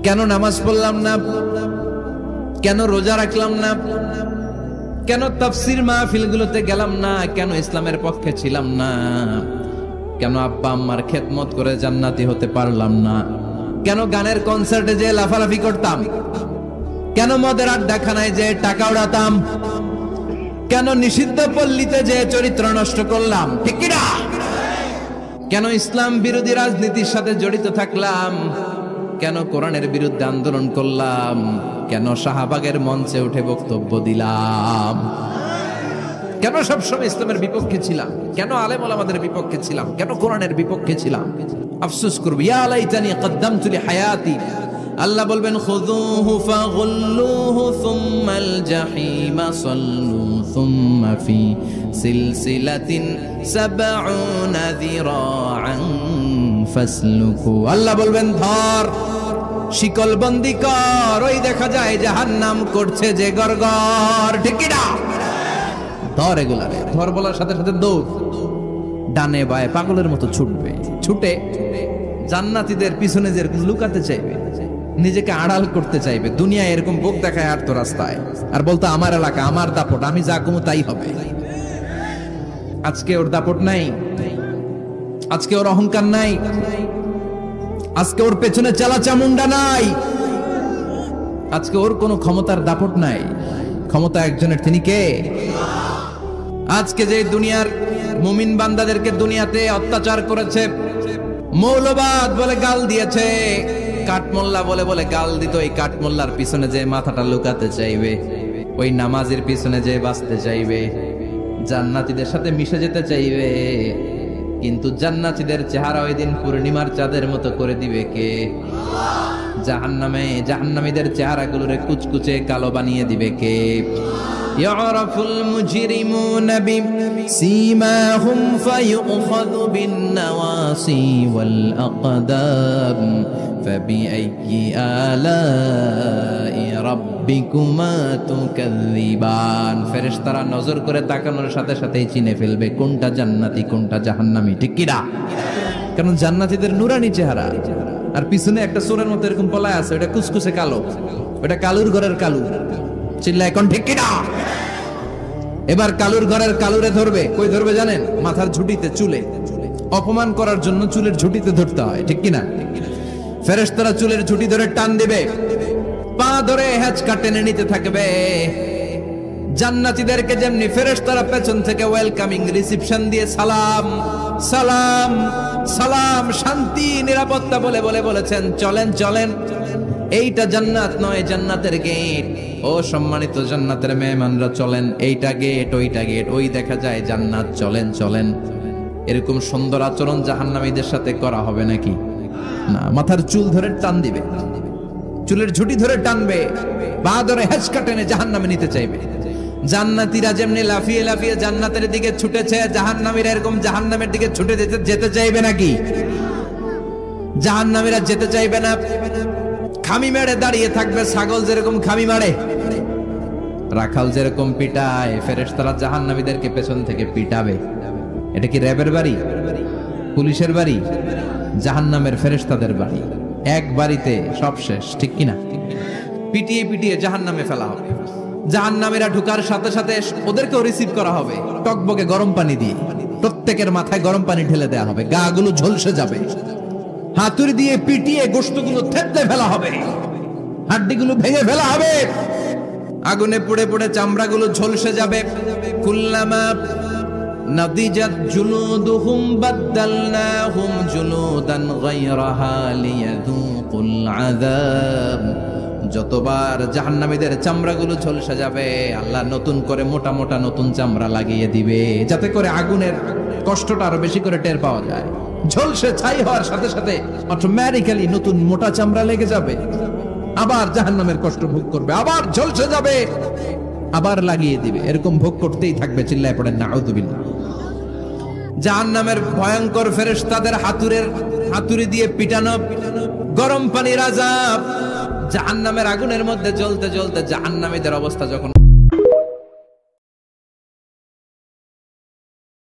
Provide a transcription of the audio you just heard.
কেন নামাজ পড়লাম না, কেন রোজা রাখলাম না, কেন তাফসীর মাহফিলগুলোতে গেলাম না, কেন ইসলামের পক্ষে ছিলাম না, কেন আব্বা আম্মার খেদমত করে জান্নাতি হতে পারলাম না, কেন গানের কনসার্টে যে লাফালাফি করতাম, কেন মদের আড্ডাখানায় যে টাকা উড়াতাম, কেন নিষিদ্ধ পল্লীতে যে চরিত্র নষ্ট করলাম, ঠিক কি না? কেন ইসলাম বিরোধী রাজনীতির সাথে জড়িত থাকলাম, কেন কোরআনের বিরুদ্ধে আন্দোলন করলাম, কেন শাহবাগের মঞ্চে উঠে বক্তব্য দিলাম, কেন সবসময় ইসলামের বিপক্ষে ছিলাম, কেন আলেম ওলামাদের বিপক্ষে ছিলাম, কেন কোরআনের বিপক্ষে ছিলাম? আফসোস করব, ইয়া লাইতানি কদ্দামতু লিহায়াতি। আল্লাহ বলবেন খুযুহু ফাগুল্লুহু সুম্মাল জাহিমা সাল্লু সুম্মা ফি সিলসিলাতিন সাবউনা যিরাআন ফাসলুকু। আল্লাহ বলবেন ধর, শিকল বন্দি কর, ওই দেখা যায় জাহান্নাম করছে যে গরগর, ঠিক কি না? ধর এগুলারে, ধর বলার সাথে সাথে দৌড়, ডানে বায়ে পাগলের মতো ছুটবে, ছুটে জান্নাতীদের পিছনে যেরকম লুকাতে চাইবে, নিজেকে আড়াল করতে চাইবে, দুনিয়ায় এরকম বুক দেখায় আর তো রাস্তায়, আর বলতো আমার এলাকা, আমার দাপট, আমি যা কমু তাই হবে। আজকে ওর দাপট নাই, আজকে ওর অহংকার নাই, আজকে ওর পেছনে চালা চামুন্ডা নাই, আজকে ওর কোনো ক্ষমতার দাপট নাই। ক্ষমতা একজনের, তিনি কে? আজকে যে দুনিয়ার মুমিন বান্দাদেরকে দুনিয়াতে অত্যাচার করেছে, মৌলবাদ বলে গাল দিয়েছে, কাঠমোল্লা বলে বলে গাল দিত, এই কাঠমোল্লার পিছনে যে মাথাটা লুকাতে চাইবে, ওই নামাজের পিছনে যে বাঁচতে চাইবে, জান্নাতীদের সাথে মিশে যেতে চাইবে, কিন্তু জান্নাতীদের চেহারা ওই দিন পূর্ণিমার চাঁদের মতো করে দিবে কে? জাহান্নামীদের চেহারাগুলোরে কুচকুচে কালো বানিয়ে দিবে কে? ইয়ারাফুল মুজরিমুনা বিসীমাহুম ফায়ুখাযু বিন-নাওয়াসি ওয়াল আকদাম ফাবিআইয়ি আলাই রাব্বিকুমা তুকাযযিবান। ফেরেশতারা নজর করে তাকানোর সাথে সাথেই চিনে ফেলবে কোনটা জান্নাতি কোনটা জাহান্নামী, ঠিক কি না? কারণ জান্নাতীদের নুরানি চেহারা, আর পিছনে একটা চোরের মতো এরকম পলায় আছে, ওটা কুচকুচে কালো, ওটা কালুর ঘরের কালু। চিল্লা এখন, ঠিক কি না? এবার কালুর ঘরের কালুরে ধরবে, কই ধরবে জানেন? মাথার ঝুঁটিতে, চুলে। অপমান করার জন্য চুলের ঝুঁটিতে ধরতে হয়, ঠিক কি না? ফেরেশতারা চুলের ঝুঁটি ধরে টান দিবে, পা ধরে হ্যাচকা টেনে নিতে থাকবে। জান্নাতীদেরকে যেমনি ফেরেশতারা পেছন থেকে ওয়েলকামিং রিসিপশন দিয়ে সালাম সালাম সালাম, শান্তি নিরাপত্তা বলে বলে বলেছেন চলেন চলেন, এইটা জান্নাত নয়, জান্নাতের গেট। ও সম্মানিত জান্নাতের মেহমানরা চলেন, এইটা গেট, ওইটা গেট, ওই দেখা যায় জান্নাত, চলেন চলেন। এরকম সুন্দর আচরণ জাহান্নামীদের সাথে করা হবে নাকি? না, মাথার চুল ধরে টান দিবে, চুলের ঝুঁটি ধরে টানবে, পা ধরে হেঁচকা টেনে জাহান্নামে নিতে চাইবে। জান্নাতীরা যেমনি লাফিয়ে লাফিয়ে জান্নাতের দিকে ছুটেছে, জাহান্নামীরা এরকম জাহান্নামের দিকে ছুটে যেতে চাইবে নাকি? জাহান্নামীরা যেতে চাইবে না, খামি মেরে দাঁড়িয়ে থাকবে। ছাগল যেরকম খামি মারে, রাখাল যেরকম পিটায়, ফেরেশতারা জাহান্নামীদেরকে পেছন থেকে পিটাবে। এটা কি র্যাবের বাড়ি, পুলিশের বাড়ি? জাহান্নামের ফেরেশতাদের বাড়ি। এক বাড়িতে সব শেষ, ঠিক কিনা? পিটিয়ে পিটিয়ে জাহান্নামে ফেলা হবে। জাহান্নামীরা ঢুকার সাথে সাথে ওদেরকেও রিসিভ করা হবে টকবকে গরম পানি দিয়ে। প্রত্যেকের মাথায় গরম পানি ঢেলে দেওয়া হবে, গা গুলো ঝলসে যাবে। হাতুড়ি দিয়ে পিটিয়ে গোশতগুলো থেতলে ফেলা হবে, হাড্ডিগুলো ভেঙে ফেলা হবে, আগুনে পুড়ে পুড়ে চামড়াগুলো ঝলসে যাবে। কুল্লামা নাদিজাত জুলুদুহুম বাদদালনাহুম জুলুদান গায়রাহা লিয়াযুকুল আযাব। যতবার জাহান্নামীদের চামড়াগুলো ঝলসে যাবে, আল্লাহ নতুন করে মোটা মোটা নতুন চামড়া লাগিয়ে দিবে, যাতে করে আগুনের কষ্টটা আরো বেশি করে টের পাওয়া যায়। ঝলসে ছাই হওয়ার সাথে সাথে অটোমেটিক্যালি নতুন মোটা চামড়া লেগে যাবে, আবার জাহান্নামের কষ্ট ভোগ করবে, আবার ঝলসে যাবে, আবার লাগিয়ে দিবে। এরকম ভোগ করতেই থাকবে। চিল্লায় পড়েন নাউযুবিল্লাহ। জাহান্নামের ভয়ঙ্কর ফেরেশতাদের হাতুড়ি দিয়ে পিটানো, গরম পানির আযাব, জাহান্নামের আগুনের মধ্যে জ্বলতে জ্বলতে জাহান্নামীদের অবস্থা যখন